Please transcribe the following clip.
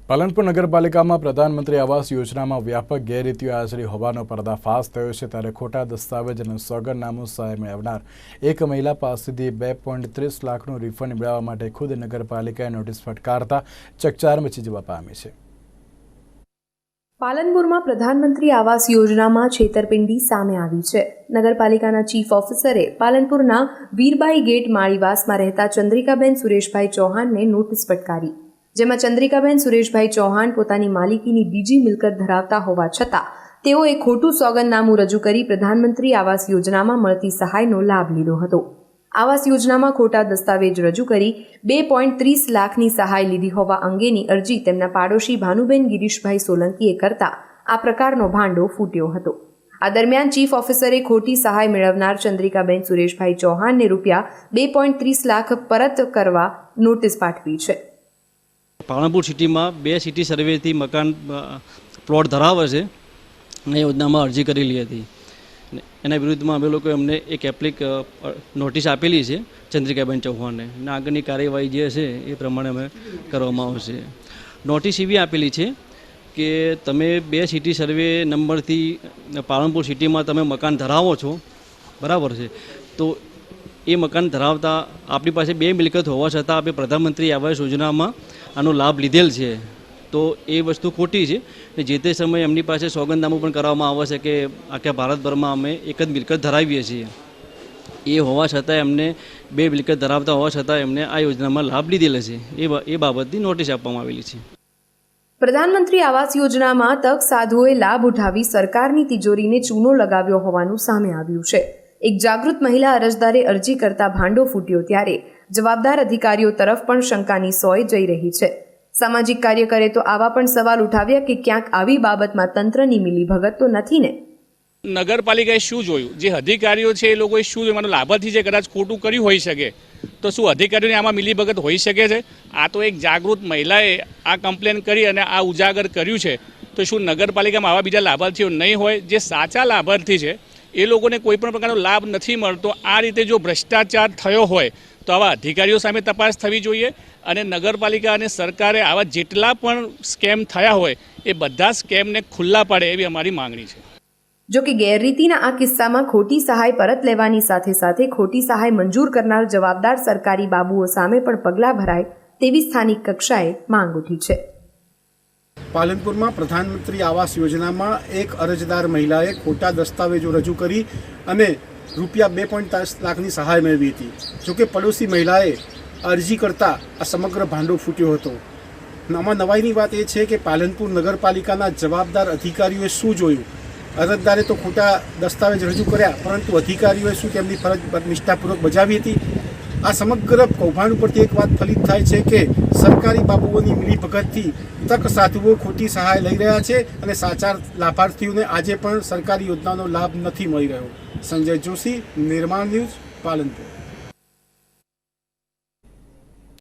પાલનપુર નગરપાલિકામાં પ્રધાનમંત્રી આવાસ યોજનામાં વ્યાપક ગેરરીતિઓ આચરી હોવાનો પર્દાફાશ થયો છે, ત્યારે ખોટા દસ્તાવેજ અને સોગંદનામું સહાય મેળવનાર એક મહિલા પાસેથી 2.30 લાખનું રિફંડ મેળવવા માટે ખુદ નગરપાલિકાએ નોટિસ ફટકારતા ચકચાર મચી જવા પામી છે। પાલનપુરમાં પ્રધાનમંત્રી આવાસ યોજનામાં છેતરપિંડી સામે આવી છે। નગરપાલિકાના ચીફ ઓફિસરે પાલનપુરના વીરબાઈ ગેટ માળીવાસમાં રહેતા ચંદ્રિકાબેન સુરેશભાઈ ચૌહાણને નોટિસ ફટકારી, જેમાં ચંદ્રિકાબેન સુરેશભાઈ ચૌહાણ પોતાની માલિકીની બીજી મિલકત ધરાવતા હોવા છતાં તેઓએ ખોટું સોગંદનામું રજૂ કરી પ્રધાનમંત્રી આવાસ યોજનામાં મળતી સહાયનો લાભ લીધો હતો। આવાસ યોજનામાં ખોટા દસ્તાવેજ રજૂ કરી 2.30 લાખની સહાય લીધી હોવા અંગેની અરજી તેમના પાડોશી ભાનુબેન ગિરીશભાઈ સોલંકીએ કરતા આ પ્રકારનો ભાંડો ફૂટ્યો હતો। આ દરમિયાન ચીફ ઓફિસરે ખોટી સહાય મેળવનાર ચંદ્રિકાબેન સુરેશભાઈ ચૌહાણને રૂપિયા 2.30 લાખ પરત કરવા નોટિસ પાઠવી છે। પાલનપુર સિટીમાં 2 સિટી સર્વેથી મકાન પ્લોટ ધરાવે છે અને યોજનામાં અરજી કરેલી હતી। એના વિરુદ્ધમાં અમે લોકોએ અમને એક નોટિસ આપેલી છે ચંદ્રિકાબેન ચૌહાણને, અને આગળની કાર્યવાહી જે છે એ પ્રમાણે અમે કરવામાં આવશે। નોટિસ એવી આપેલી છે કે તમે 2 સિટી સર્વે નંબરથી પાલનપુર સિટીમાં તમે મકાન ધરાવો છો, બરાબર છે, તો એ મકાન ધરાવતા આપણી પાસે 2 મિલકત હોવા છતાં આપણે પ્રધાનમંત્રી આવાસ યોજનામાં આનો લાભ લીધેલ છે, તો એ વસ્તુ ખોટી છે। જે તે સમયે એમની પાસે સોગંદનામું પણ કરવામાં આવે છે કે આખા ભારતભરમાં અમે એક જ મિલકત ધરાવીએ છીએ, એ હોવા છતાં એમને 2 મિલકત ધરાવતા હોવા છતાં એમને આ યોજનામાં લાભ લીધેલો છે, એ બાબતની નોટિસ આપવામાં આવેલી છે। પ્રધાનમંત્રી આવાસ યોજનામાં તક સાધુઓએ લાભ ઉઠાવી સરકારની તિજોરીને ચૂનો લગાવ્યો હોવાનું સામે આવ્યું છે। એક જાગૃત મહિલા અરજદારે અરજી કરતા ભાંડો ફૂટ્યો ત્યારે જવાબદાર અધિકારીઓ તરફ પણ શંકાની સોય જઈ રહી છે। સામાજિક કાર્યકરે તો આવા પણ સવાલ ઉઠાવ્યા કે ક્યાંક આવી બાબતમાં તંત્રની મિલીભગત તો નથી ને? નગરપાલિકાએ શું જોયું? જે અધિકારીઓ છે એ લોકોએ શું જોયું? લાભાર્થી જે કદાચ ખોટું કર્યું હોઈ શકે તો શું અધિકારીઓને આમાં મિલીભગત હોઈ શકે છે? આ તો એક જાગૃત મહિલાએ આ કમ્પ્લેન કરી અને આ ઉજાગર કર્યું છે, તો શું નગરપાલિકામાં આવા બીજા લાભાર્થીઓ નહીં હોય? જે સાચા લાભાર્થી છે એ લોકોને કોઈ પણ પ્રકારનો લાભ નથી મળતો। આ રીતે જો ભ્રષ્ટાચાર થયો હોય તો આવા અધિકારીઓ સામે તપાસ થવી જોઈએ, અને નગરપાલિકા અને સરકારે આવા જેટલા પણ સ્કેમ થયા હોય એ બધા સ્કેમને ખુલ્લા પાડે એવી અમારી માંગણી છે। જો કે ગેરરીતિના આ કિસ્સામાં ખોટી સહાય પરત લેવાની સાથે સાથે ખોટી સહાય મંજૂર કરનાર જવાબદાર સરકારી બાબુઓ સામે પણ પગલાં ભરાય તેવી સ્થાનિક કક્ષાએ માંગ ઉઠી છે। પાલનપુરમાં પ્રધાનમંત્રી આવાસ યોજનામાં એક અરજદાર મહિલાએ ખોટા દસ્તાવેજો રજૂ કરી અને રૂપિયા 2.30 લાખની સહાય મેળવી હતી। જોકે પડોશી મહિલાએ અરજી કરતા આ સમગ્ર ભાંડો ફૂટ્યો હતો। આમાં નવાઈની વાત એ છે કે પાલનપુર નગરપાલિકાના જવાબદાર અધિકારીઓએ શું જોયું? અરજદારે તો ખોટા દસ્તાવેજ રજૂ કર્યા, પરંતુ અધિકારીઓએ શું તેમની ફરજ નિષ્ઠાપૂર્વક બજાવી હતી? આ સમગ્ર કૌભાંડ ઉપરથી એક વાત ફલિત થાય છે કે સરકારી બાબુઓની મિલીભગતથી તક સાધુઓ ખોટી સહાય લઈ રહ્યા છે અને સાચા લાભાર્થીઓને આજે પણ સરકારી યોજનાનો લાભ નથી મળી રહ્યો। સંજય જોશી, નિર્માણ ન્યૂઝ, પાલનપુર।